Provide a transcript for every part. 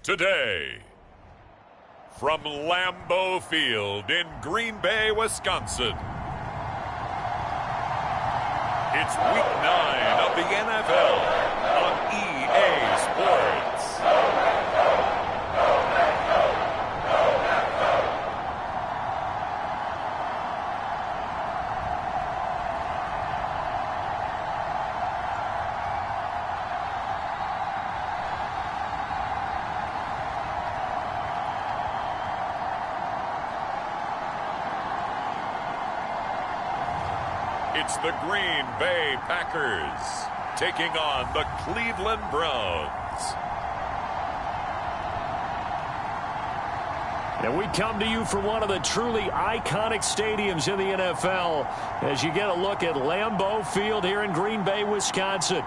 Today, from Lambeau Field in Green Bay, Wisconsin, it's Week 9 of the NFL on EA Sports. It's the Green Bay Packers taking on the Cleveland Browns. And we come to you from one of the truly iconic stadiums in the NFL as you get a look at Lambeau Field here in Green Bay, Wisconsin.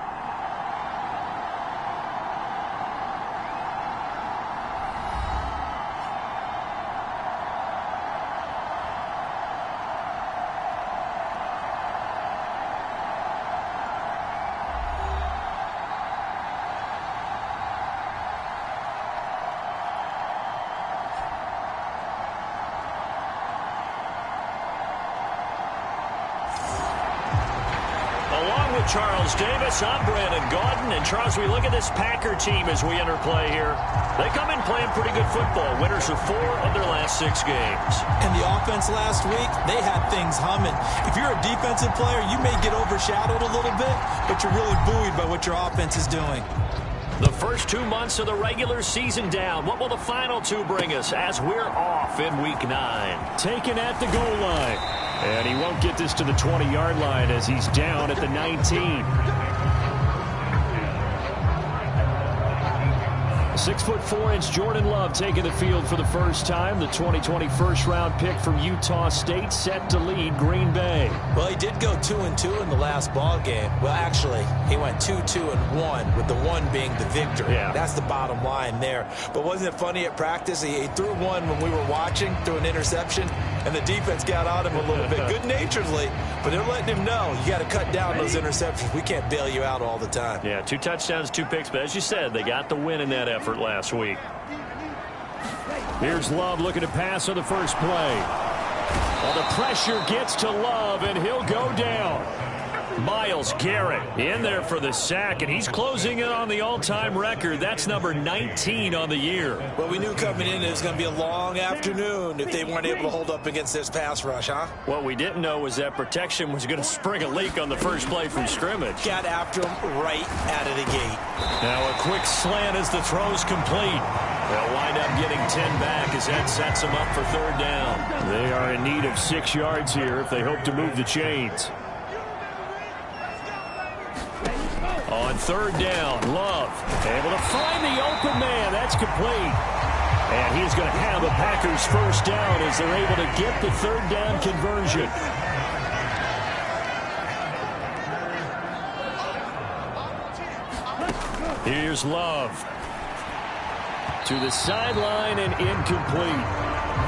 Charles Davis, I'm Brandon Gaudin, and Charles, we look at this Packer team as we enter play here. They come in playing pretty good football. Winners of 4 of their last 6 games. And the offense last week, they had things humming. If you're a defensive player, you may get overshadowed a little bit, but you're really buoyed by what your offense is doing. The first 2 months of the regular season down. What will the final 2 bring us as we're off in Week 9? Taken at the goal line. And he won't get this to the 20-yard line as he's down at the 19. 6'4" Jordan Love taking the field for the first time. The 2020 first-round pick from Utah State set to lead Green Bay. Well, he did go 2-2 in the last ball game. Well, actually, he went 2-2-1, with the 1 being the victory. Yeah. That's the bottom line there. But wasn't it funny at practice? He threw one when we were watching, threw an interception, and the defense got on him a little bit, good-naturedly. But they're letting him know, you got to cut down those interceptions. We can't bail you out all the time. Yeah, 2 touchdowns, 2 picks. But as you said, they got the win in that effort last week. Here's Love looking to pass on the first play. Well, the pressure gets to Love, and he'll go down. Myles Garrett in there for the sack, and he's closing in on the all-time record. That's number 19 on the year. Well, we knew coming in it was going to be a long afternoon if they weren't able to hold up against this pass rush, huh? What we didn't know was that protection was going to spring a leak on the first play from scrimmage. Got after him right out of the gate. Now a quick slant as the throw's complete. They'll wind up getting 10 back as that sets them up for 3rd down. They are in need of 6 yards here if they hope to move the chains. On 3rd down, Love able to find the open man. That's complete. And he's going to have the Packers first down as they're able to get the 3rd down conversion. Here's Love. To the sideline and incomplete.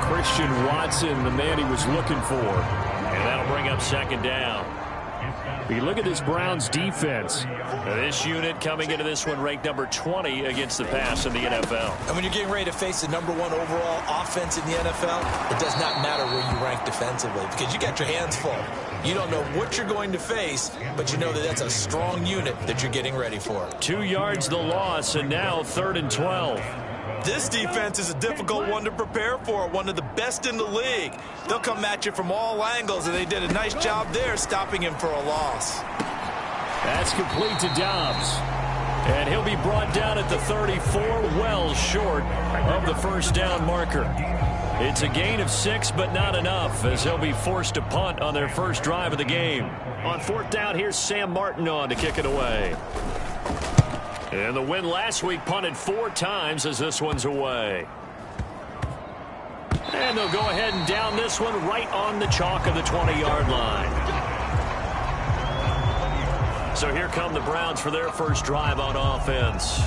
Christian Watson, the man he was looking for. And that'll bring up 2nd down. You look at this Browns defense. This unit coming into this one ranked number 20 against the pass in the NFL. And when you're getting ready to face the number 1 overall offense in the NFL, it does not matter where you rank defensively because you got your hands full. You don't know what you're going to face, but you know that that's a strong unit that you're getting ready for. 2 yards the loss, and now 3rd and 12. This defense is a difficult one to prepare for, one of the best in the league. They'll come at you from all angles, and they did a nice job there stopping him for a loss. That's complete to Dobbs. And he'll be brought down at the 34, well short of the first down marker. It's a gain of 6, but not enough, as they'll be forced to punt on their first drive of the game. On 4th down, here's Sam Martin on to kick it away. And the win last week punted 4 times as this one's away. And they'll go ahead and down this one right on the chalk of the 20-yard line. So here come the Browns for their first drive on offense.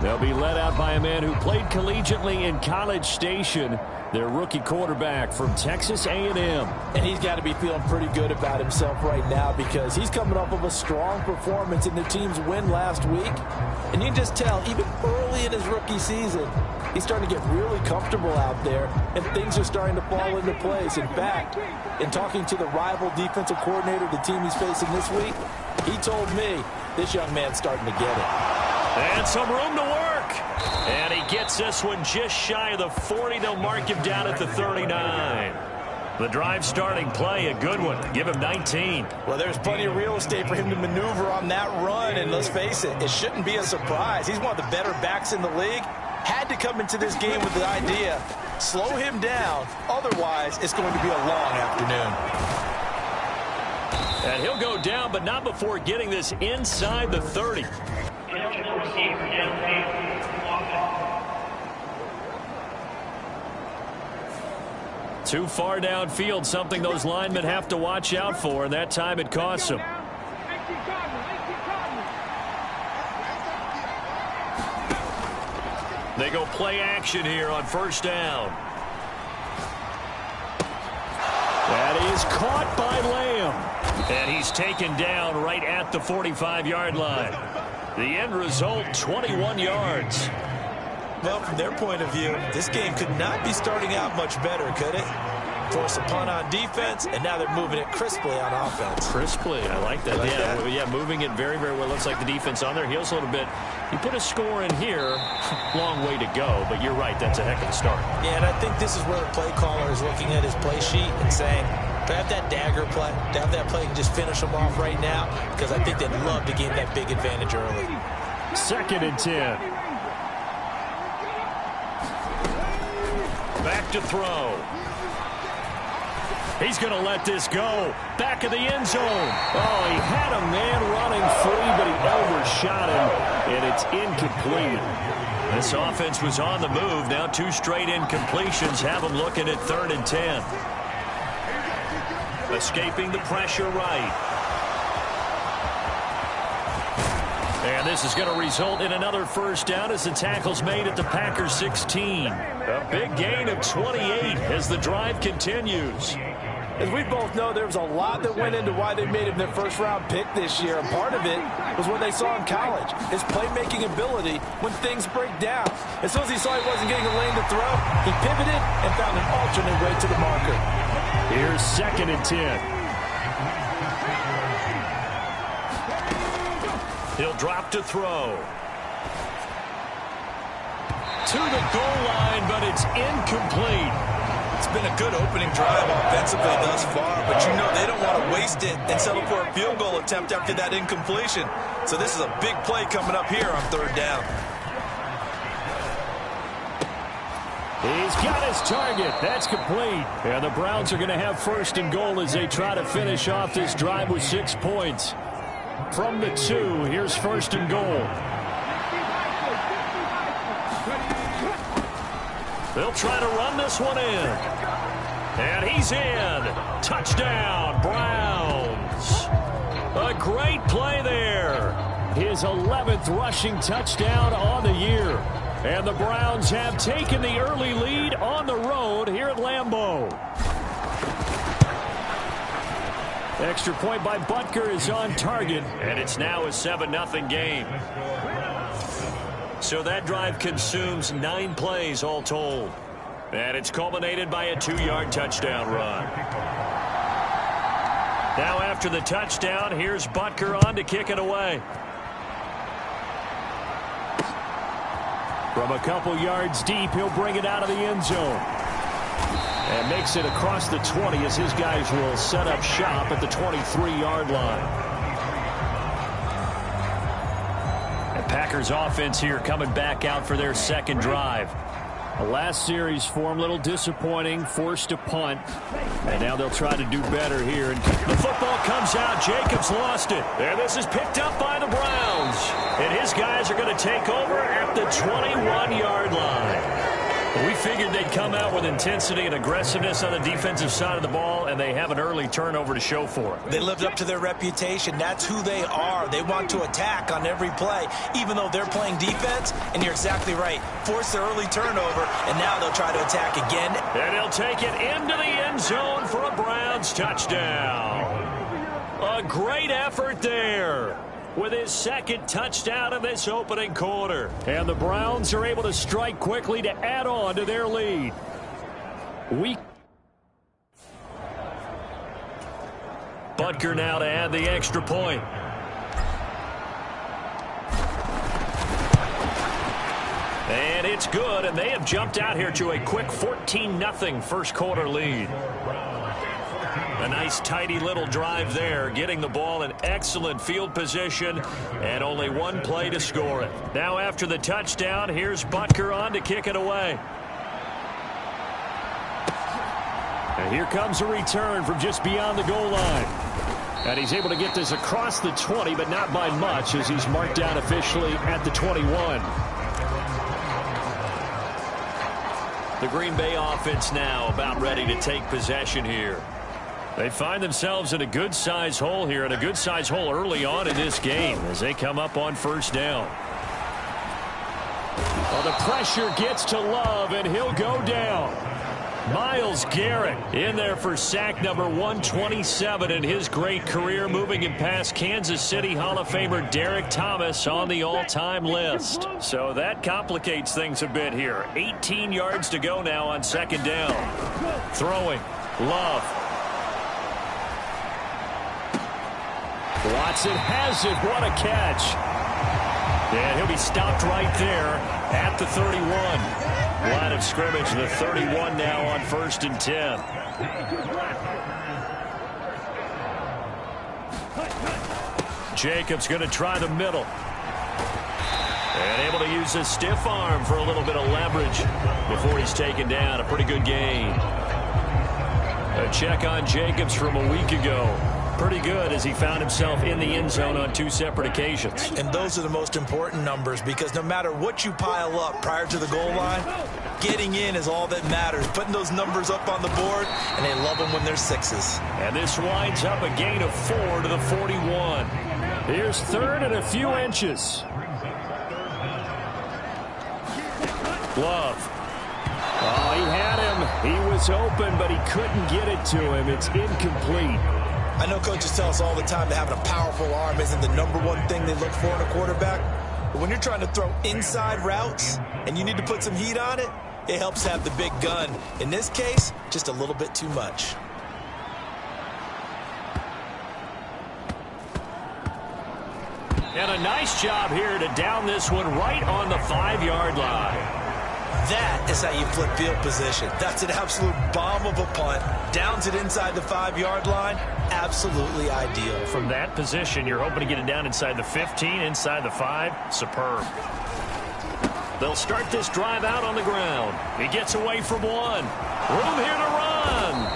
They'll be led out by a man who played collegiately in College Station, their rookie quarterback from Texas A&M. And he's got to be feeling pretty good about himself right now because he's coming off of a strong performance in the team's win last week. And you can just tell, even early in his rookie season, he's starting to get really comfortable out there, and things are starting to fall into place. In fact, in talking to the rival defensive coordinator, the team he's facing this week, he told me this young man's starting to get it. And some room to work. And he gets this one just shy of the 40. They'll mark him down at the 39. The drive starting play, a good one. Give him 19. Well, there's plenty of real estate for him to maneuver on that run. And let's face it, it shouldn't be a surprise. He's one of the better backs in the league. Had to come into this game with the idea, slow him down. Otherwise, it's going to be a long afternoon. And he'll go down, but not before getting this inside the 30. Too far downfield, something those linemen have to watch out for, and that time it costs them. They go play action here on first down. That is caught by Lamb. And he's taken down right at the 45-yard line. The end result, 21 yards. Well, from their point of view, this game could not be starting out much better, could it? Force a punt on defense, and now they're moving it crisply on offense. Crisply, I like that. Yeah, moving it very, very well. Looks like the defense on their heels a little bit. You put a score in here, long way to go, but you're right, that's a heck of a start. Yeah, and I think this is where the play caller is looking at his play sheet and saying, to have that dagger play, to have that play and just finish them off right now, because I think they'd love to gain that big advantage early. 2nd and 10. Back to throw. He's going to let this go. Back of the end zone. Oh, he had a man running free, but he overshot him, and it's incomplete. This offense was on the move. Now 2 straight incompletions have them looking at 3rd and 10. Escaping the pressure right. And this is going to result in another first down as the tackle's made at the Packers 16. A big gain of 28 as the drive continues. As we both know, there was a lot that went into why they made him their first-round pick this year. And part of it was what they saw in college, his playmaking ability when things break down. As soon as he saw he wasn't getting a lane to throw, he pivoted and found an alternate way to the marker. Here's 2nd and 10. He'll drop to throw. To the goal line, but it's incomplete. It's been a good opening drive offensively thus far, but you know they don't want to waste it and settle for a field goal attempt after that incompletion. So this is a big play coming up here on 3rd down. He's got his target. That's complete. And the Browns are going to have 1st and goal as they try to finish off this drive with 6 points. From the 2, here's 1st and goal. They'll try to run this one in. And he's in. Touchdown, Browns. A great play there. His 11th rushing touchdown on the year. And the Browns have taken the early lead on the road here at Lambeau. Extra point by Butker is on target, and it's now a 7-0 game. So that drive consumes 9 plays all told. And it's culminated by a 2-yard touchdown run. Now after the touchdown, here's Butker on to kick it away. From a couple yards deep, he'll bring it out of the end zone. And makes it across the 20 as his guys will set up shop at the 23-yard line. And Packers offense here coming back out for their 2nd drive. The last series for him, a little disappointing, forced a punt. And now they'll try to do better here. And the football comes out. Jacobs lost it. And this is picked up by the Browns. And his guys are going to take over at the 21-yard line. We figured they'd come out with intensity and aggressiveness on the defensive side of the ball, and they have an early turnover to show for it. They lived up to their reputation. That's who they are. They want to attack on every play, even though they're playing defense. And you're exactly right. Force the early turnover, and now they'll try to attack again. And he'll take it into the end zone for a Browns touchdown. A great effort there with his second touchdown of this opening quarter. And the Browns are able to strike quickly to add on to their lead. Butker now to add the extra point. And it's good, and they have jumped out here to a quick 14-0 first quarter lead. A nice, tidy little drive there, getting the ball in excellent field position, and only one play to score it. Now after the touchdown, here's Butker on to kick it away. And here comes a return from just beyond the goal line. And he's able to get this across the 20, but not by much, as he's marked down officially at the 21. The Green Bay offense now about ready to take possession here. They find themselves in a good-sized hole here, and a good-sized hole early on in this game as they come up on first down. Well, the pressure gets to Love, and he'll go down. Myles Garrett in there for sack number 127 in his great career, moving him past Kansas City Hall of Famer Derek Thomas on the all-time list. So that complicates things a bit here. 18 yards to go now on second down. Throwing, Love. Watson has it. What a catch. And he'll be stopped right there at the 31. Line of scrimmage, the 31 now on 1st and 10. Jacobs going to try the middle. And able to use his stiff arm for a little bit of leverage before he's taken down. A pretty good gain. A check on Jacobs from a week ago. Pretty good as he found himself in the end zone on 2 separate occasions. And those are the most important numbers, because no matter what you pile up prior to the goal line, getting in is all that matters. Putting those numbers up on the board, and they love them when they're 6s. And this winds up a gain of 4 to the 41. Here's 3rd and a few inches. Love. Oh, he had him. He was open, but he couldn't get it to him. It's incomplete. I know coaches tell us all the time that having a powerful arm isn't the #1 thing they look for in a quarterback. But when you're trying to throw inside routes and you need to put some heat on it, it helps have the big gun. In this case, just a little bit too much. And a nice job here to down this one right on the 5-yard line. That is how you flip field position. That's an absolute bomb of a punt. Downs it inside the 5-yard line. Absolutely ideal. From that position, you're hoping to get it down inside the 15, inside the 5. Superb. They'll start this drive out on the ground. He gets away from one. Room here to run.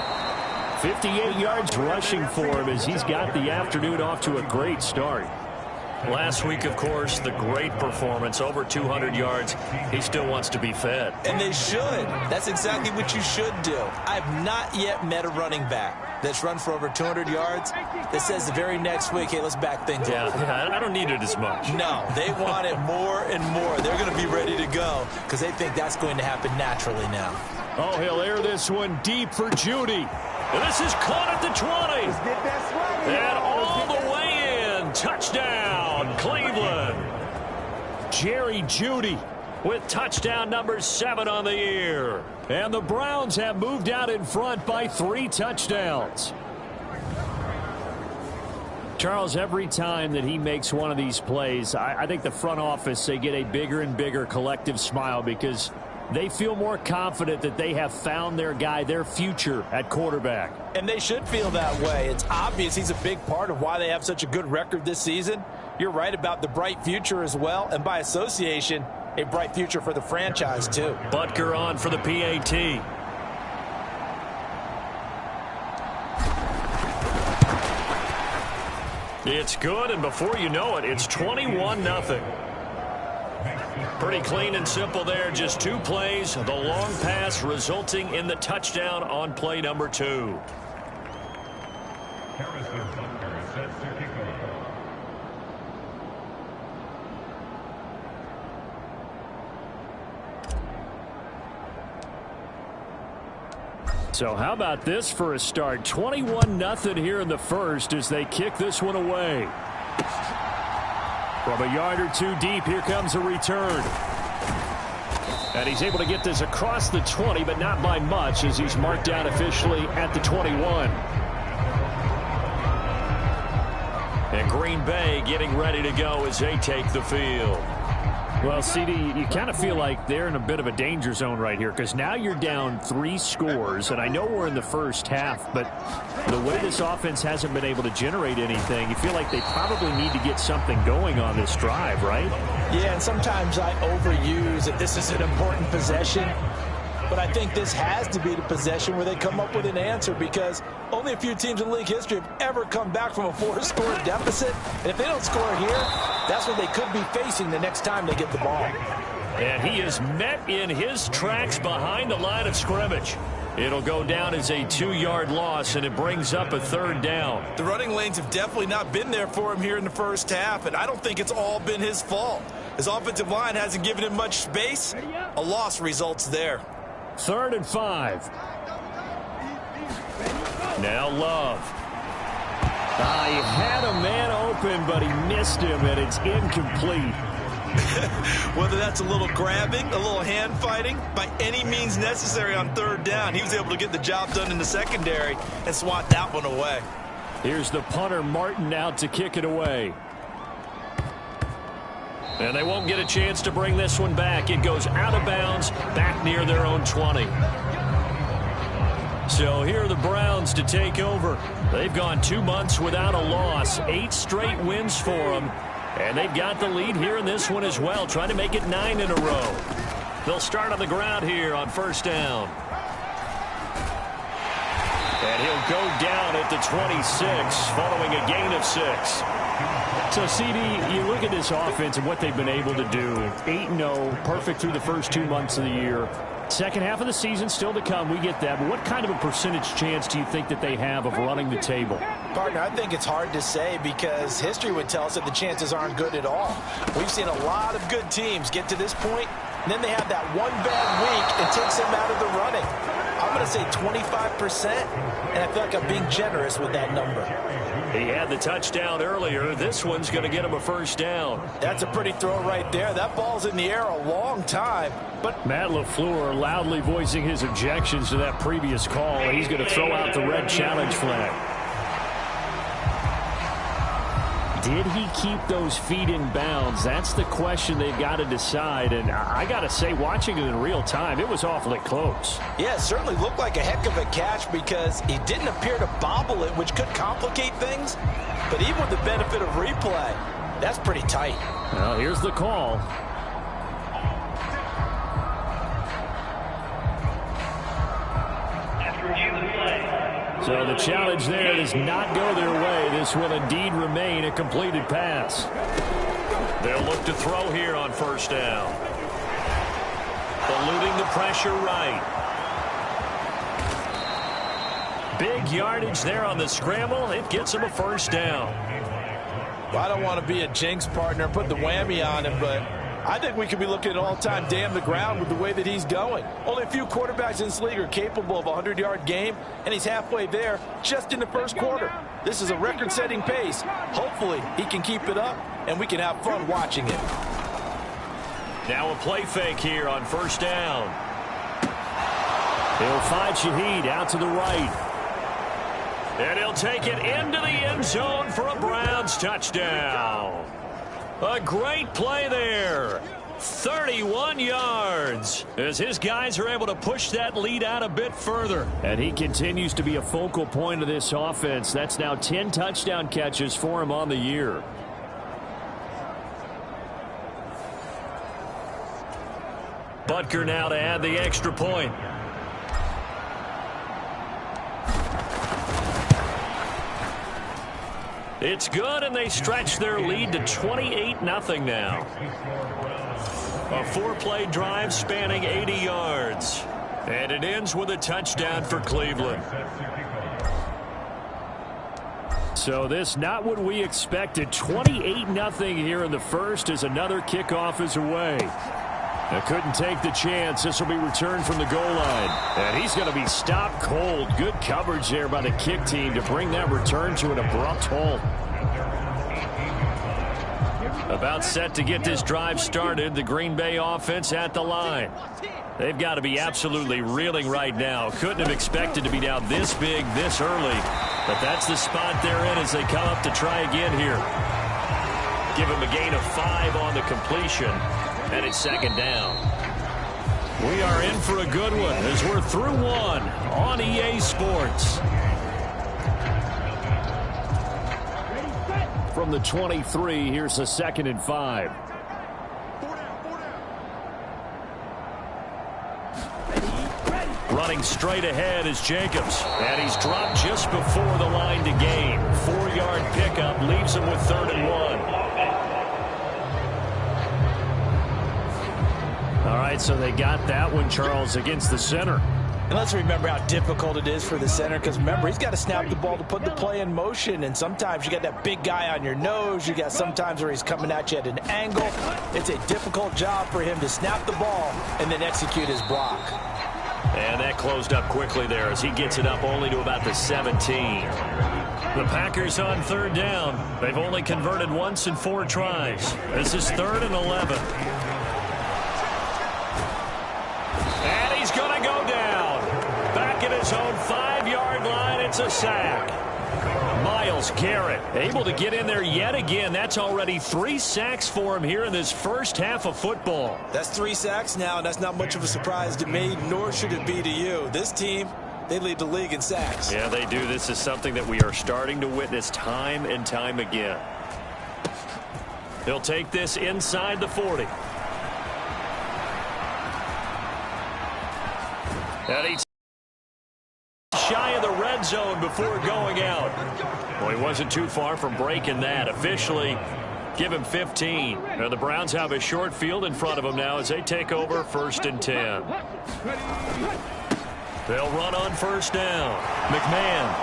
58 yards rushing for him as he's got the afternoon off to a great start. Last week, of course, the great performance, over 200 yards. He still wants to be fed. And they should. That's exactly what you should do. I've not yet met a running back that's run for over 200 yards that says the very next week, hey, let's back things up. Yeah, I don't need it as much. No, they want it more and more. They're going to be ready to go because they think that's going to happen naturally now. Oh, he'll air this one deep for Judy. And this is caught at the 20. And all the way in. Touchdown, Cleveland. Jerry Jeudy with touchdown number 7 on the year. And the Browns have moved out in front by 3 touchdowns. Charles, every time that he makes one of these plays, I think the front office, they get a bigger and bigger collective smile because they feel more confident that they have found their guy, their future at quarterback. And they should feel that way. It's obvious he's a big part of why they have such a good record this season. You're right about the bright future as well, and by association, a bright future for the franchise too. Butker on for the PAT. It's good, and before you know it, it's 21-0. Pretty clean and simple there. Just 2 plays. The long pass resulting in the touchdown on play number 2. So how about this for a start? 21-0 here in the first as they kick this one away. From a yard or 2 deep, here comes a return. And he's able to get this across the 20, but not by much as he's marked down officially at the 21. And Green Bay getting ready to go as they take the field. Well, CD, you kind of feel like they're in a bit of a danger zone right here because now you're down 3 scores, and I know we're in the first half, but the way this offense hasn't been able to generate anything, you feel like they probably need to get something going on this drive, right? Yeah, and sometimes I overuse that this is an important possession, but I think this has to be the possession where they come up with an answer because only a few teams in league history have ever come back from a 4-score deficit. And if they don't score here, that's what they could be facing the next time they get the ball. And he is met in his tracks behind the line of scrimmage. It'll go down as a 2-yard loss, and it brings up a 3rd down. The running lanes have definitely not been there for him here in the first half, and I don't think it's all been his fault. His offensive line hasn't given him much space. A loss results there. 3rd and 5. Now Love. He had a man open, but he missed him, and it's incomplete. Whether that's a little grabbing, a little hand fighting, by any means necessary on 3rd down, he was able to get the job done in the secondary and swat that one away. Here's the punter, Martin, out to kick it away. And they won't get a chance to bring this one back. It goes out of bounds, back near their own 20. So here are the Browns to take over. They've gone 2 months without a loss, 8 straight wins for them. And they've got the lead here in this one as well, trying to make it 9 in a row. They'll start on the ground here on 1st down. And he'll go down at the 26 following a gain of 6. So, CD, you look at this offense and what they've been able to do. 8-0, perfect through the first 2 months of the year. Second half of the season still to come. We get that. But what kind of a percentage chance do you think that they have of running the table? Partner, I think it's hard to say because history would tell us that the chances aren't good at all. We've seen a lot of good teams get to this point, and then they have that one bad week and takes them out of the running. I'm going to say 25%, and I feel like I'm being generous with that number. He had the touchdown earlier. This one's going to get him a 1st down. That's a pretty throw right there. That ball's in the air a long time. But Matt LaFleur loudly voicing his objections to that previous call. He's going to throw out the red challenge flag. Did he keep those feet in bounds? That's the question they've got to decide. And I got to say, watching it in real time, it was awfully close. Yeah, it certainly looked like a heck of a catch because he didn't appear to bobble it, which could complicate things. But even with the benefit of replay, that's pretty tight. Well, here's the call. So the challenge there does not go their way. This will indeed remain a completed pass. They'll look to throw here on 1st down. Eluding the pressure right. Big yardage there on the scramble. It gets him a 1st down. Well, I don't want to be a jinx partner and put the whammy on him, but I think we could be looking at all-time damn the ground with the way that he's going. Only a few quarterbacks in this league are capable of a 100-yard game, and he's halfway there just in the first quarter. This is a record-setting pace. Hopefully, he can keep it up, and we can have fun watching it. Now a play fake here on 1st down. He'll find Shaheed out to the right. And he'll take it into the end zone for a Browns touchdown. A great play there. 31 yards as his guys are able to push that lead out a bit further. And he continues to be a focal point of this offense. That's now 10 touchdown catches for him on the year. Butker now to add the extra point. It's good, and they stretch their lead to 28-0 now. A 4-play drive spanning 80 yards. And it ends with a touchdown for Cleveland. So this not what we expected. 28-0 here in the first as another kickoff is away. They couldn't take the chance. This will be returned from the goal line. And he's going to be stopped cold. Good coverage there by the kick team to bring that return to an abrupt halt. About set to get this drive started. The Green Bay offense at the line. They've got to be absolutely reeling right now. Couldn't have expected to be down this big this early. But that's the spot they're in as they come up to try again here. Give them a gain of 5 on the completion. And it's second down. We are in for a good one as we're through one on EA Sports. From the 23, here's the 2nd and 5. Running straight ahead is Jacobs. And he's dropped just before the line to gain. 4-yard pickup leaves him with 3rd and 1. All right, so they got that one, Charles, against the center. And let's remember how difficult it is for the center, because remember, he's got to snap the ball to put the play in motion, and sometimes you got that big guy on your nose. You got sometimes where he's coming at you at an angle. It's a difficult job for him to snap the ball and then execute his block. And that closed up quickly there as he gets it up only to about the 17. The Packers on 3rd down. They've only converted once in 4 tries. This is 3rd and 11. And he's going to go down. Back at his own 5-yard line, it's a sack. Myles Garrett able to get in there yet again. That's already 3 sacks for him here in this first half of football. That's 3 sacks now, and that's not much of a surprise to me, nor should it be to you. This team, they lead the league in sacks. Yeah, they do. This is something that we are starting to witness time and time again. He'll take this inside the 40. And he's shy of the red zone before going out. Well, he wasn't too far from breaking that. Officially, give him 15. Now the Browns have a short field in front of them now as they take over 1st and 10. They'll run on 1st down. McMahon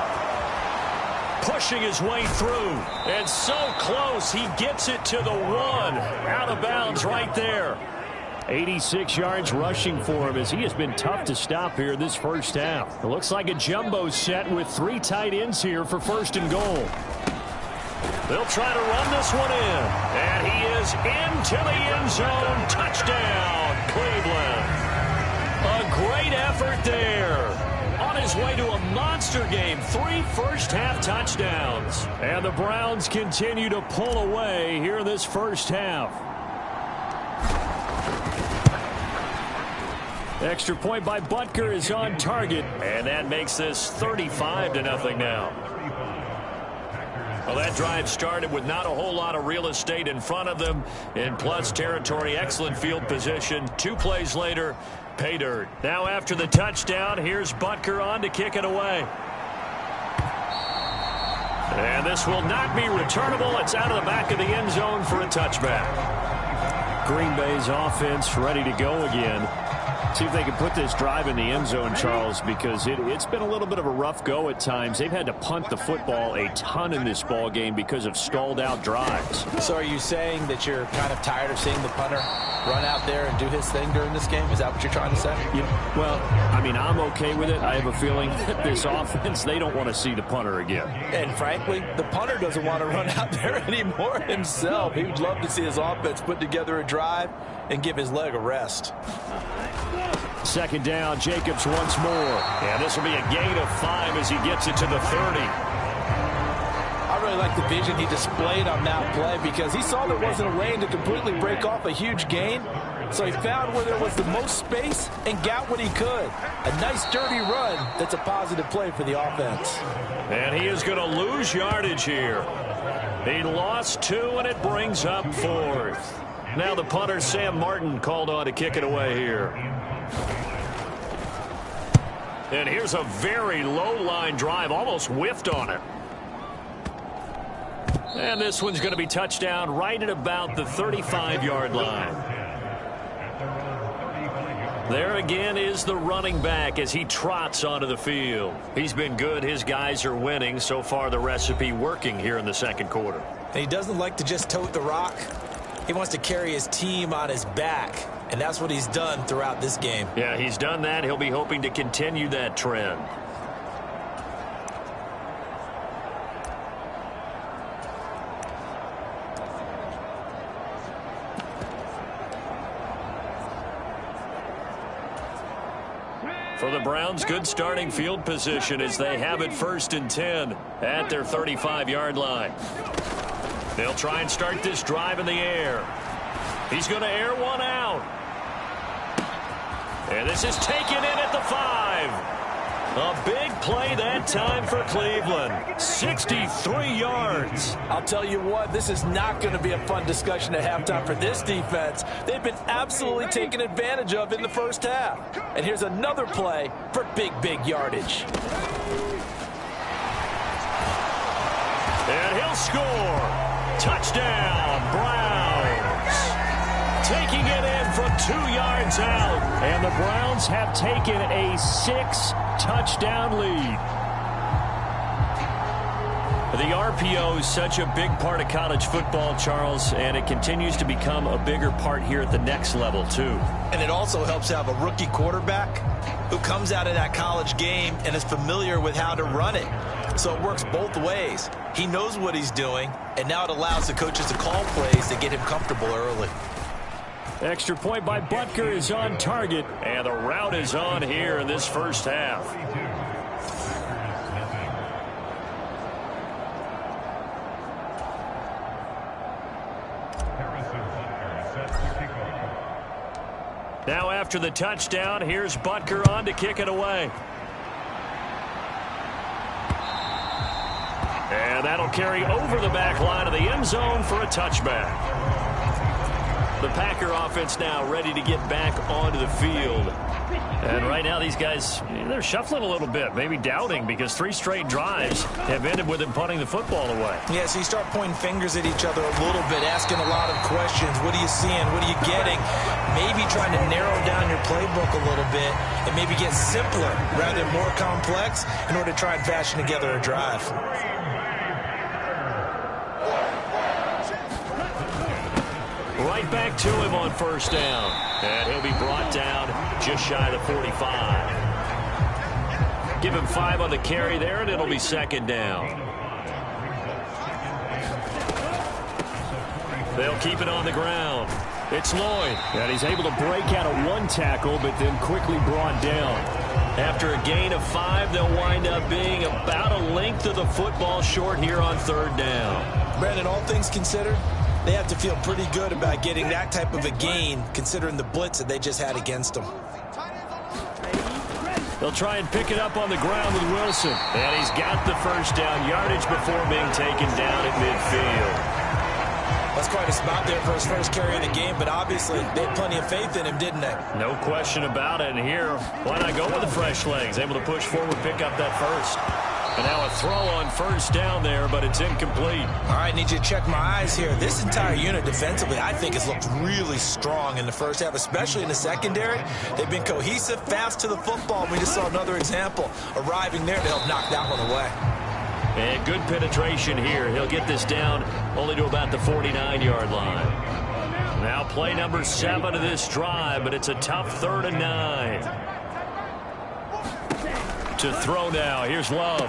pushing his way through. And so close, he gets it to the 1. Out of bounds right there. 86 yards rushing for him as he has been tough to stop here this first half. It looks like a jumbo set with 3 tight ends here for 1st and goal. They'll try to run this one in. And he is into the end zone. Touchdown, Cleveland. A great effort there. On his way to a monster game. 3 first-half touchdowns. And the Browns continue to pull away here in this first half. Extra point by Butker is on target, and that makes this 35-0 now. Well, that drive started with not a whole lot of real estate in front of them. In plus territory, excellent field position. 2 plays later, pay dirt. Now after the touchdown, here's Butker on to kick it away. And this will not be returnable. It's out of the back of the end zone for a touchback. Green Bay's offense ready to go again. See if they can put this drive in the end zone, Charles, because it's been a little bit of a rough go at times. They've had to punt the football a ton in this ball game because of stalled out drives. So are you saying that you're kind of tired of seeing the punter run out there and do his thing during this game? Is that what you're trying to say? Yeah, well, I mean, I'm okay with it. I have a feeling that this offense, they don't want to see the punter again. And frankly, the punter doesn't want to run out there anymore himself. He would love to see his offense put together a drive and give his leg a rest. 2nd down, Jacobs once more. And this will be a gain of 5 as he gets it to the 30. I really like the vision he displayed on that play because he saw there wasn't a lane to completely break off a huge gain. So he found where there was the most space and got what he could. A nice dirty run that's a positive play for the offense. And he is going to lose yardage here. He lost 2 and it brings up 4th. Now the punter, Sam Martin, called on to kick it away here. And here's a very low line drive, almost whiffed on it. And this one's going to be touchdown right at about the 35-yard line. There again is the running back as he trots onto the field. He's been good. His guys are winning. So far, the recipe working here in the second quarter. And he doesn't like to just tote the rock. He wants to carry his team on his back, and that's what he's done throughout this game. Yeah, he's done that. He'll be hoping to continue that trend. For the Browns, good starting field position as they have it 1st and 10 at their 35-yard line. They'll try and start this drive in the air. He's going to air one out. And this is taken in at the 5. A big play that time for Cleveland. 63 yards. I'll tell you what, this is not going to be a fun discussion at halftime for this defense. They've been absolutely taken advantage of in the first half. And here's another play for big yardage. And he'll score. Touchdown, Browns. Taking it in from 2 yards out. And the Browns have taken a 6-touchdown lead. The RPO is such a big part of college football, Charles, and it continues to become a bigger part here at the next level, too. And it also helps to have a rookie quarterback who comes out of that college game and is familiar with how to run it. So it works both ways. He knows what he's doing, and now it allows the coaches to call plays to get him comfortable early. Extra point by Butker is on target, and the route is on here in this first half. Now after the touchdown, here's Butker on to kick it away. And that'll carry over the back line of the end zone for a touchback. The Packer offense now ready to get back onto the field. And right now these guys, they're shuffling a little bit, maybe doubting, because 3 straight drives have ended with them punting the football away. Yeah, so you start pointing fingers at each other a little bit, asking a lot of questions. What are you seeing? What are you getting? Maybe trying to narrow down your playbook a little bit and maybe get simpler rather than more complex in order to try and fashion together a drive. Right back to him on first down. And he'll be brought down just shy of the 45. Give him 5 on the carry there, and it'll be second down. They'll keep it on the ground. It's Lloyd. And he's able to break out of 1 tackle, but then quickly brought down. After a gain of 5, they'll wind up being about a length of the football short here on 3rd down. Brandon, all things considered, they have to feel pretty good about getting that type of a gain, considering the blitz that they just had against them. They'll try and pick it up on the ground with Wilson. And he's got the first down yardage before being taken down at midfield. That's quite a spot there for his first carry of the game, but obviously they had plenty of faith in him, didn't they? No question about it. And here, why not go with the fresh legs? Able to push forward, pick up that first. And now a throw on first down there, but it's incomplete. All right, need you to check my eyes here. This entire unit defensively, I think, has looked really strong in the first half, especially in the secondary. They've been cohesive, fast to the football. We just saw another example arriving there to help knock that one away. And good penetration here. He'll get this down only to about the 49-yard line. Now play number 7 of this drive, but it's a tough 3rd and 9. To throw now. Here's Love.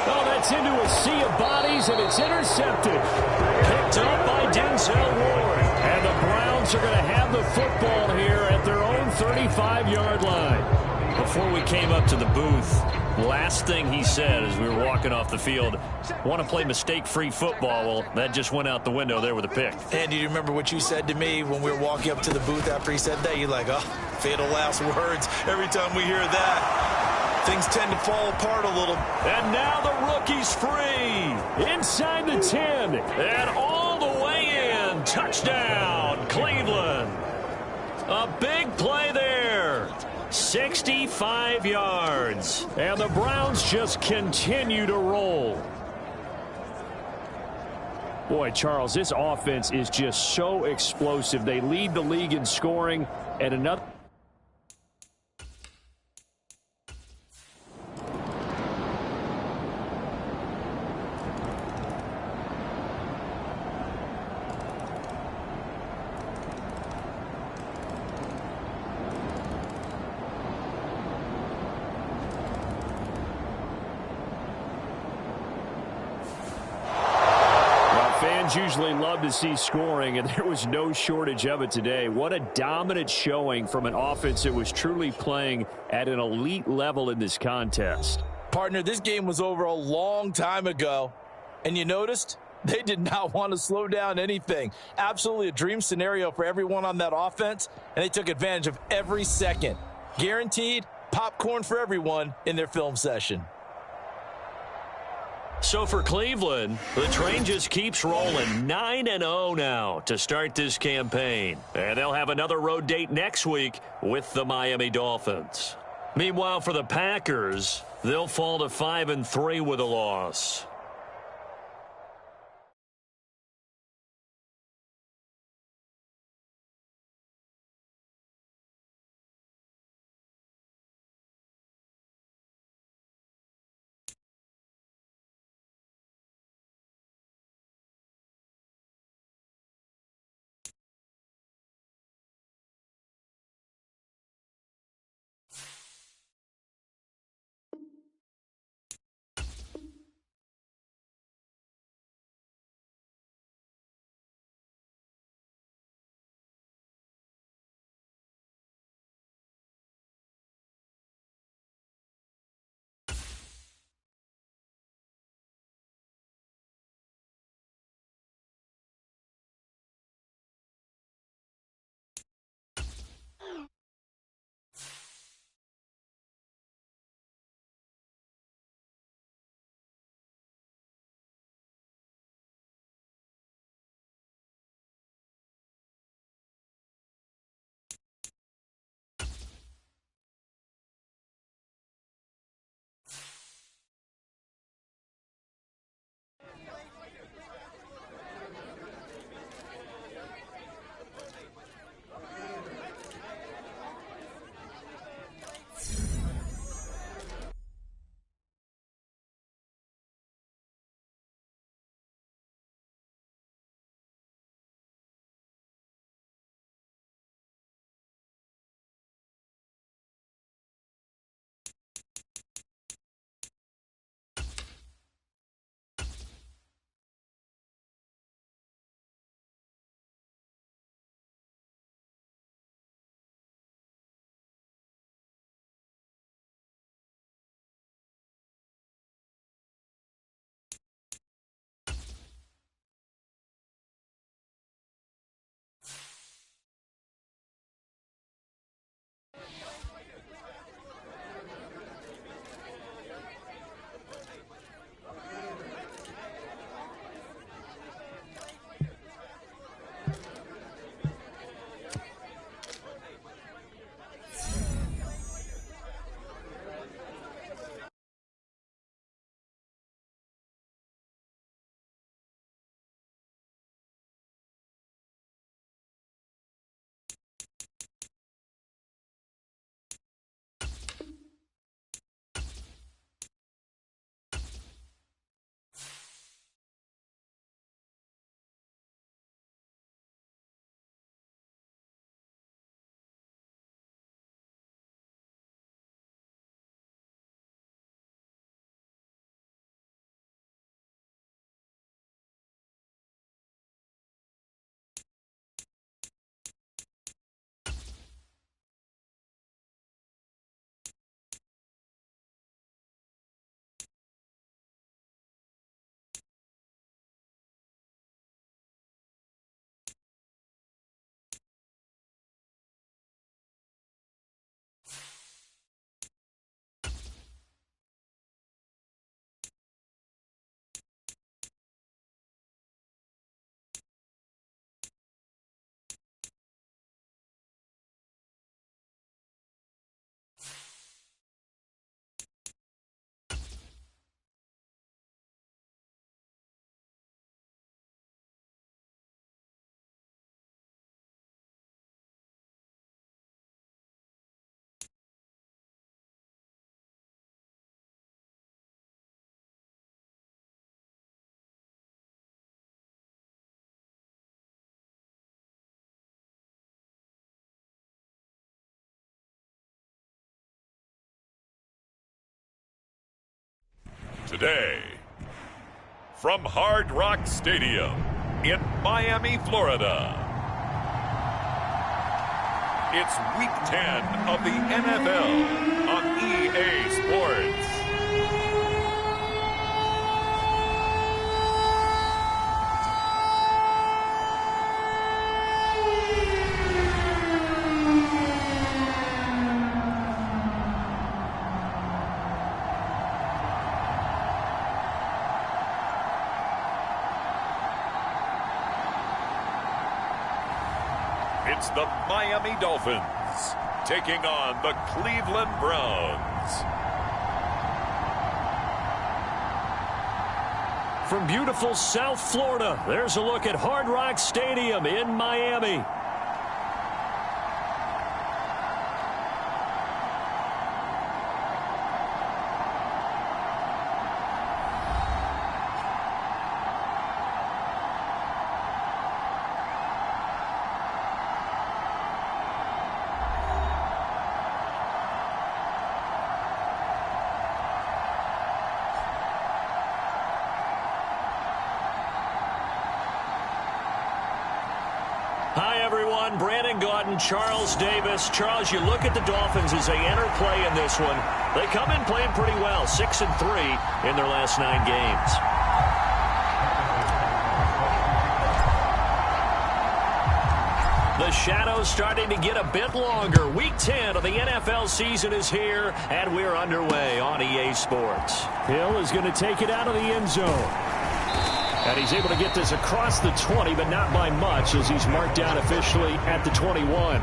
Oh, that's into a sea of bodies, and it's intercepted. Picked up by Denzel Ward. And the Browns are going to have the football here at their own 35-yard line. Before we came up to the booth, last thing he said as we were walking off the field, want to play mistake-free football. Well, that just went out the window there with a pick. And do you remember what you said to me when we were walking up to the booth after he said that? You're like, oh, fatal last words. Every time we hear that, things tend to fall apart a little. And now the rookie's free. Inside the 10. And all the way in. Touchdown, Cleveland. A big play there. 65 yards. And the Browns just continue to roll. Boy, Charles, this offense is just so explosive. They lead the league in scoring, and another. Fans usually love to see scoring, and there was no shortage of it today. What a dominant showing from an offense that was truly playing at an elite level in this contest. Partner, this game was over a long time ago, and you noticed they did not want to slow down anything. Absolutely a dream scenario for everyone on that offense, and they took advantage of every second. Guaranteed popcorn for everyone in their film session. So for Cleveland, the train just keeps rolling 9-0 now to start this campaign. And they'll have another road date next week with the Miami Dolphins. Meanwhile, for the Packers, they'll fall to 5-3 with a loss. today. From Hard Rock Stadium in Miami, Florida, it's Week 10 of the NFL on EA Sports. It's the Miami Dolphins taking on the Cleveland Browns. From beautiful South Florida, there's a look at Hard Rock Stadium in Miami. Hi, everyone. Brandon Gaudin, Charles Davis. Charles, you look at the Dolphins as they enter play in this one. They come in playing pretty well, 6-3 in their last 9 games. The shadow's starting to get a bit longer. Week 10 of the NFL season is here, and we're underway on EA Sports. Hill is going to take it out of the end zone. And he's able to get this across the 20, but not by much, as he's marked down officially at the 21.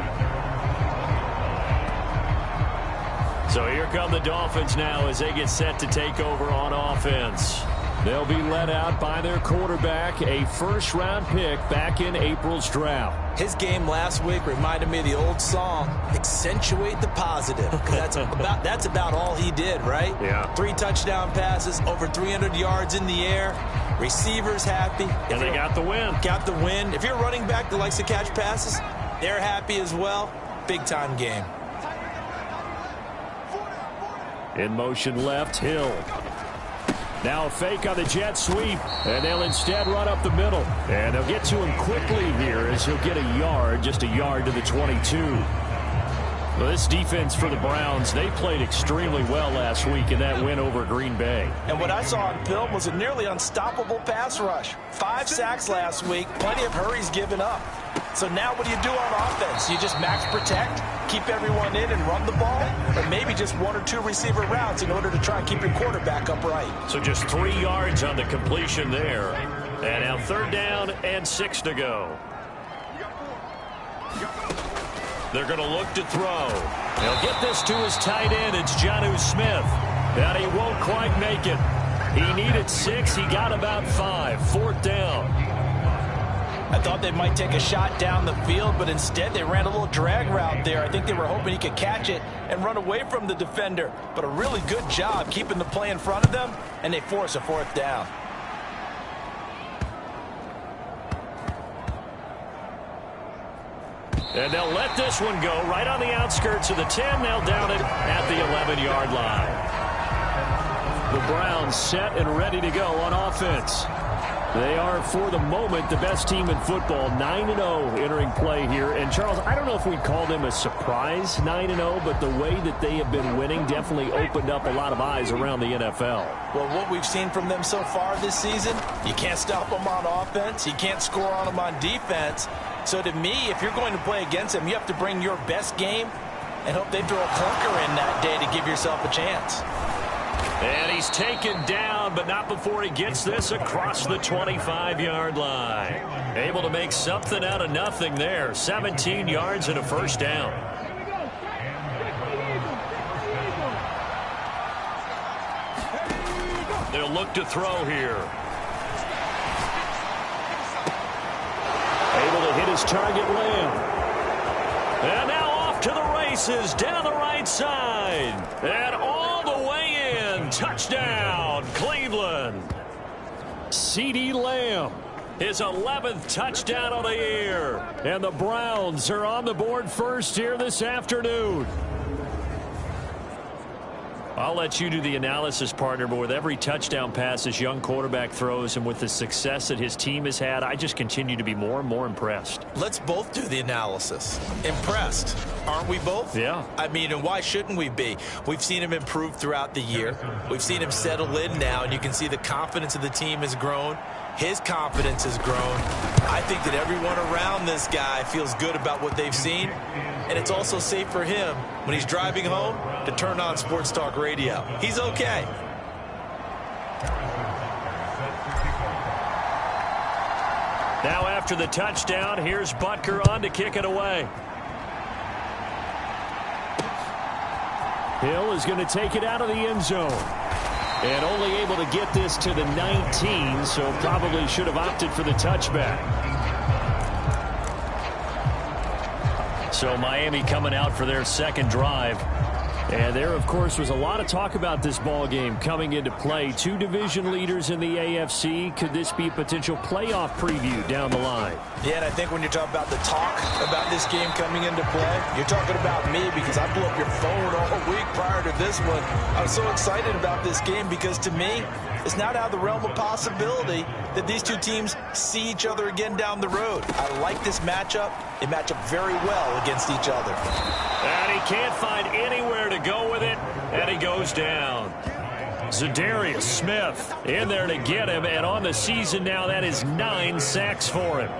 So here come the Dolphins now as they get set to take over on offense. They'll be led out by their quarterback, a first-round pick back in April's draft. His game last week reminded me of the old song, accentuate the positive. That's about all he did, right? Yeah. 3 touchdown passes, over 300 yards in the air. Receivers happy. And they got the win. Got the win. If you're a running back that likes to catch passes, they're happy as well. Big-time game. In motion left, Hill. Now a fake on the jet sweep, and they'll instead run up the middle. And they'll get to him quickly here as he'll get a yard, just a yard to the 22. Well, this defense for the Browns, they played extremely well last week in that win over Green Bay. And what I saw on film was a nearly unstoppable pass rush. 5 sacks last week, plenty of hurries given up. So now what do you do on offense? You just max protect, keep everyone in and run the ball, or maybe just 1 or 2 receiver routes in order to try and keep your quarterback upright. So just 3 yards on the completion there. And now 3rd down and 6 to go. They're going to look to throw. They'll get this to his tight end. It's Jonnu Smith. And he won't quite make it. He needed 6. He got about 5. 4th down. I thought they might take a shot down the field, but instead they ran a little drag route there. I think they were hoping he could catch it and run away from the defender. But a really good job keeping the play in front of them, and they force a 4th down. And they'll let this one go right on the outskirts of the 10. They'll down it at the 11-yard line. The Browns set and ready to go on offense. They are, for the moment, the best team in football, 9-0 entering play here. And, Charles, I don't know if we'd call them a surprise 9-0, but the way that they have been winning definitely opened up a lot of eyes around the NFL. Well, what we've seen from them so far this season, you can't stop them on offense. You can't score on them on defense. So, to me, if you're going to play against them, you have to bring your best game and hope they throw a clunker in that day to give yourself a chance. And he's taken down, but not before he gets this across the 25-yard line. Able to make something out of nothing there. 17 yards and a 1st down. They'll look to throw here. Able to hit his target, Lamb. And now off to the races down the right side. And all the way in. Touchdown, Cleveland. CeeDee Lamb. His 11th touchdown of the year. And the Browns are on the board first here this afternoon. I'll let you do the analysis, partner, but with every touchdown pass this young quarterback throws and with the success that his team has had, I just continue to be more and more impressed. Let's both do the analysis. Impressed, aren't we both? Yeah. I mean, and why shouldn't we be? We've seen him improve throughout the year. We've seen him settle in now, and you can see the confidence of the team has grown. His confidence has grown. I think that everyone around this guy feels good about what they've seen, and it's also safe for him when he's driving home to turn on Sports Talk Radio. He's okay. Now after the touchdown, here's Butker on to kick it away. Hill is going to take it out of the end zone. And only able to get this to the 19, so probably should have opted for the touchback. So Miami coming out for their second drive. And there, of course, was a lot of talk about this ball game coming into play. Two division leaders in the AFC. Could this be a potential playoff preview down the line? Yeah, and I think when you're talking about the talk about this game coming into play, you're talking about me because I blew up your phone all week prior to this one. I was so excited about this game because to me, it's not out of the realm of possibility that these two teams see each other again down the road. I like this matchup. They match up very well against each other. And he can't find anywhere to go with it, and he goes down. Za'Darius Smith in there to get him, and on the season now, that is 9 sacks for him.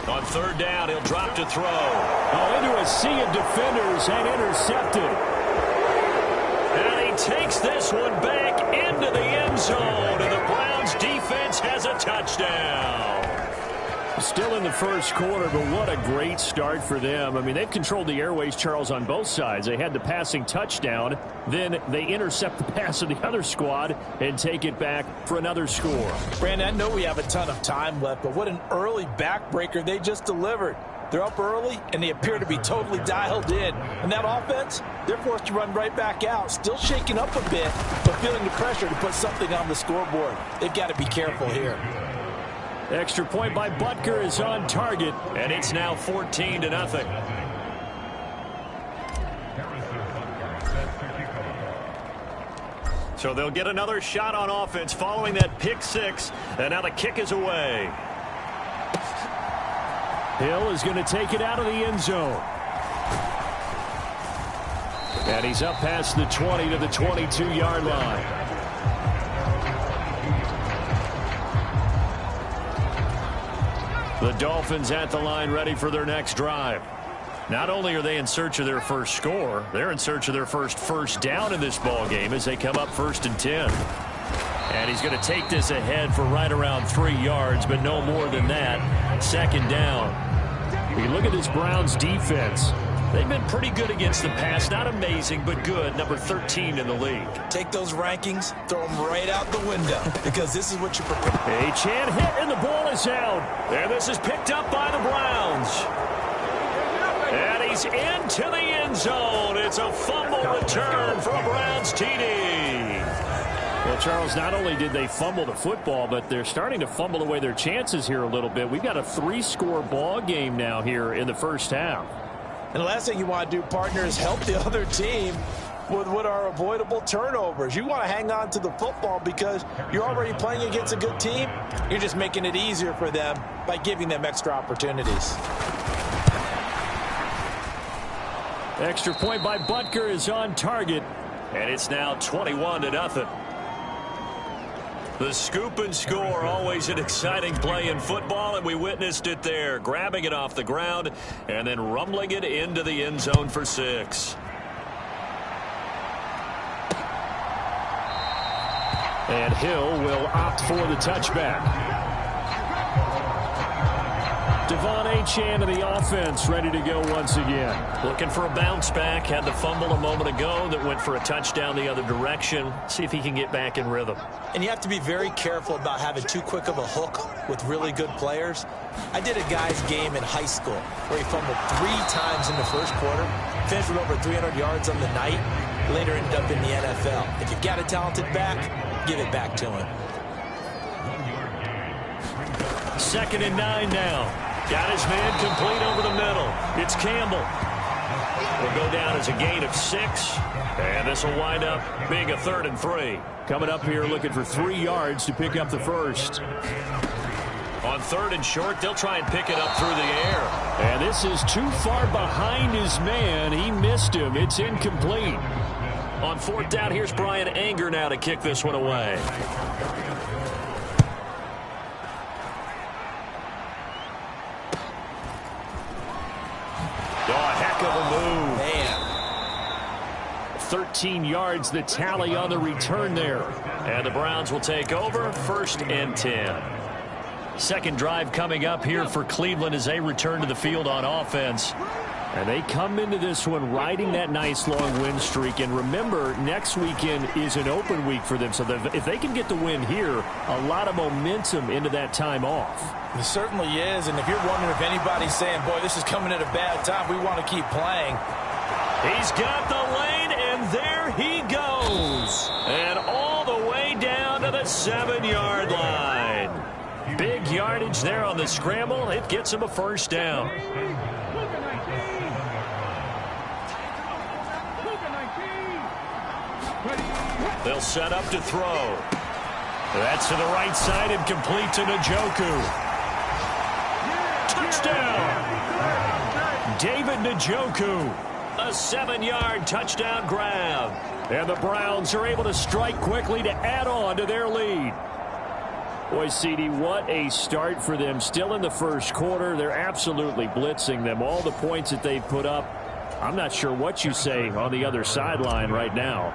On third down, he'll drop to throw. Oh, into a sea of defenders and intercepted. And he takes this one back into the end zone, and the Browns defense has a touchdown. Still in the first quarter, but what a great start for them. I mean, they've controlled the airways, Charles, on both sides. They had the passing touchdown. Then they intercept the pass of the other squad and take it back for another score. Brandon, I know we have a ton of time left, but what an early backbreaker they just delivered. They're up early, and they appear to be totally dialed in. And that offense, they're forced to run right back out, still shaking up a bit, but feeling the pressure to put something on the scoreboard. They've got to be careful here. Extra point by Butker is on target, and it's now 14-0. So they'll get another shot on offense following that pick six, and now the kick is away. Hill is going to take it out of the end zone. And he's up past the 20 to the 22-yard line. The Dolphins at the line ready for their next drive. Not only are they in search of their first score, they're in search of their first down in this ball game as they come up 1st and 10. And he's going to take this ahead for right around 3 yards, but no more than that. 2nd down. You look at this Browns defense. They've been pretty good against the pass. Not amazing, but good. Number 13 in the league. Take those rankings, throw them right out the window, because this is what you prepare. A chant hit, and the ball is out. And this is picked up by the Browns. And he's into the end zone. It's a fumble return for a Browns TD. Well, Charles, not only did they fumble the football, but they're starting to fumble away their chances here a little bit. We've got a 3-score ball game now here in the first half. And the last thing you want to do, partner, is help the other team with what are avoidable turnovers. You want to hang on to the football because you're already playing against a good team. You're just making it easier for them by giving them extra opportunities. Extra point by Butker is on target, and it's now 21-0. The scoop and score, always an exciting play in football, and we witnessed it there, grabbing it off the ground and then rumbling it into the end zone for 6. And Hill will opt for the touchback. Devon Achane of the offense ready to go once again. Looking for a bounce back. Had the fumble a moment ago that went for a touchdown the other direction. See if he can get back in rhythm. And you have to be very careful about having too quick of a hook with really good players. I did a guy's game in high school where he fumbled 3 times in the first quarter, finished with over 300 yards on the night, later ended up in the NFL. If you've got a talented back, give it back to him. 2nd and 9 now. Got his man complete over the middle. It's Campbell. will go down as a gain of 6. And this will wind up being a 3rd and 3. Coming up here looking for 3 yards to pick up the first. On 3rd and short, they'll try and pick it up through the air. And this is too far behind his man. He missed him. It's incomplete. On 4th down, here's Brian Anger now to kick this one away. Oh, heck of a move. Man. 13 yards, the tally on the return there. And the Browns will take over, 1st and 10. Second drive coming up here for Cleveland as they return to the field on offense. And they come into this one riding that nice long win streak. And remember, next weekend is an open week for them. So if they can get the win here, a lot of momentum into that time off. It certainly is. And if you're wondering if anybody's saying, boy, this is coming at a bad time, we want to keep playing. He's got the lane, and there he goes. And all the way down to the 7-yard line. Big yardage there on the scramble. It gets him a 1st down. They'll set up to throw. That's to the right side and complete to Njoku. Touchdown! David Njoku. A 7-yard touchdown grab. And the Browns are able to strike quickly to add on to their lead. Boy, CD, what a start for them. Still in the first quarter. They're absolutely blitzing them. All the points that they've put up, I'm not sure what you say on the other sideline right now.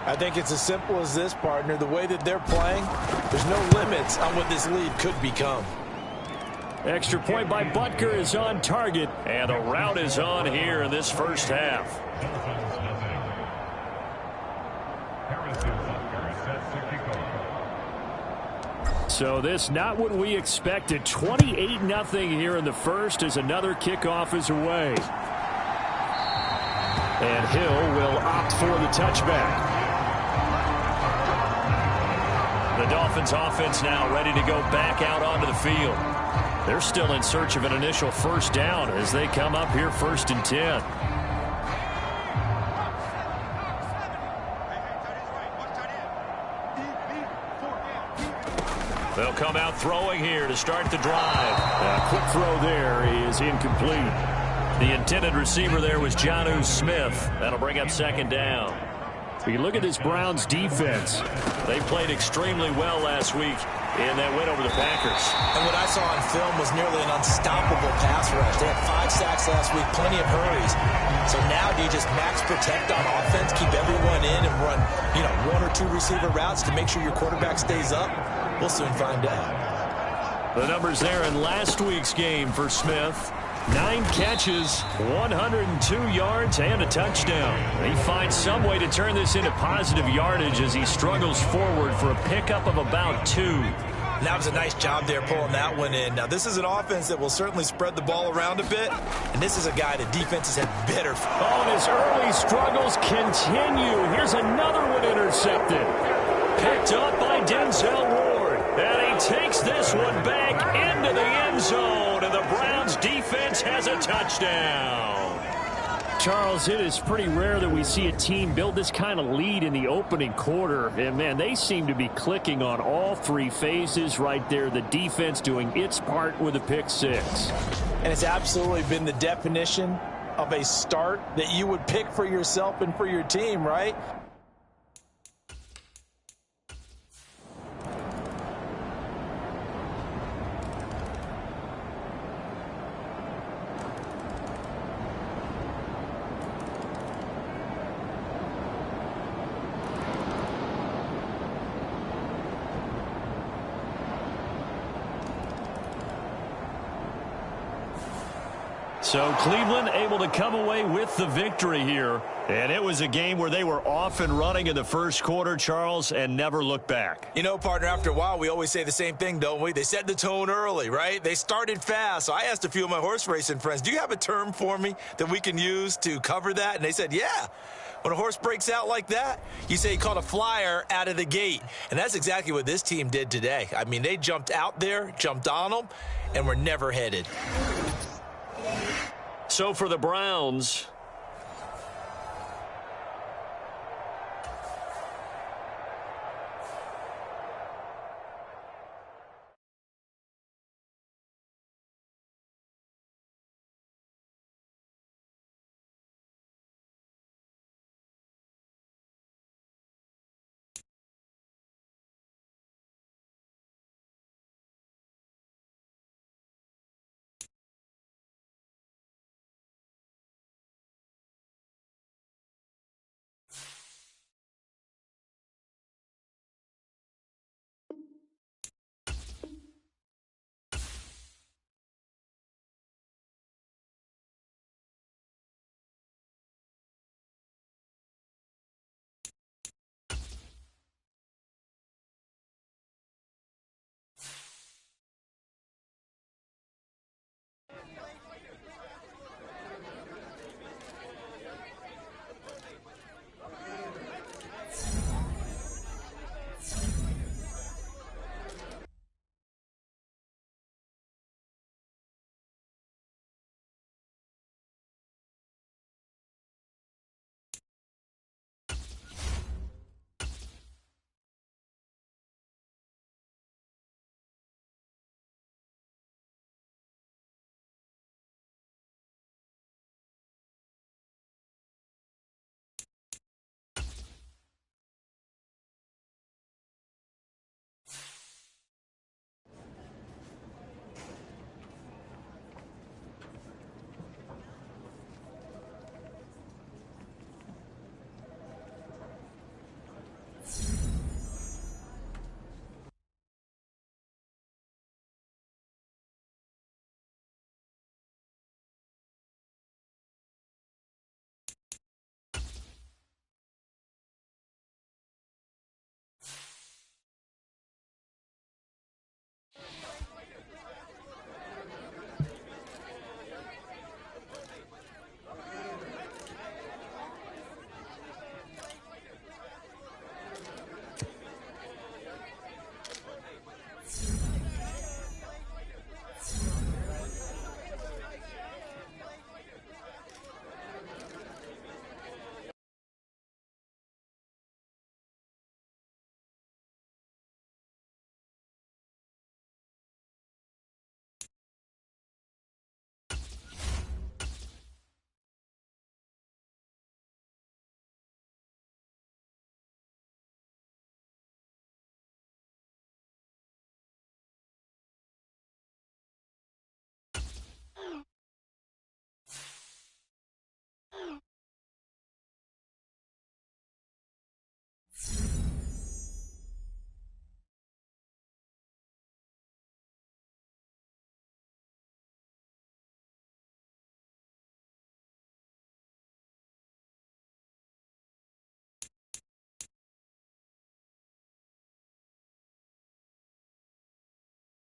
I think it's as simple as this, partner. The way that they're playing, there's no limits on what this lead could become. Extra point by Butker is on target. And the route is on here in this first half. So this not what we expected. 28-0 here in the first as another kickoff is away. And Hill will opt for the touchback. The Dolphins offense now ready to go back out onto the field. They're still in search of an initial 1st down as they come up here 1st and 10. They'll come out throwing here to start the drive. A quick throw there is incomplete. The intended receiver there was Jonnu Smith. That'll bring up 2nd down. You look at this Browns defense. They played extremely well last week in that win over the Packers. And what I saw on film was nearly an unstoppable pass rush. They had 5 sacks last week, plenty of hurries. So now do you just max protect on offense, keep everyone in and run, 1 or 2 receiver routes to make sure your quarterback stays up? We'll soon find out. The numbers there in last week's game for Smith. 9 catches, 102 yards, and a touchdown. He finds some way to turn this into positive yardage as he struggles forward for a pickup of about 2. And that was a nice job there pulling that one in. Now, this is an offense that will certainly spread the ball around a bit, and this is a guy that defenses have better. Oh, and his early struggles continue. Here's another one intercepted. Picked up by Denzel Ward, and he takes this one back into the end zone, and the Browns defense has a touchdown. Charles, it is pretty rare that we see a team build this kind of lead in the opening quarter. And, man, they seem to be clicking on all 3 phases right there. The defense doing its part with a pick 6. And it's absolutely been the definition of a start that you would pick for yourself and for your team, right? So Cleveland able to come away with the victory here. And it was a game where they were off and running in the first quarter, Charles, and never looked back. You know, partner, after a while, we always say the same thing, don't we? They set the tone early, right? They started fast. So I asked a few of my horse racing friends, do you have a term for me that we can use to cover that? And they said, yeah. When a horse breaks out like that, you say he caught a flyer out of the gate. And that's exactly what this team did today. I mean, they jumped out there, jumped on them, and were never headed. So for the Browns,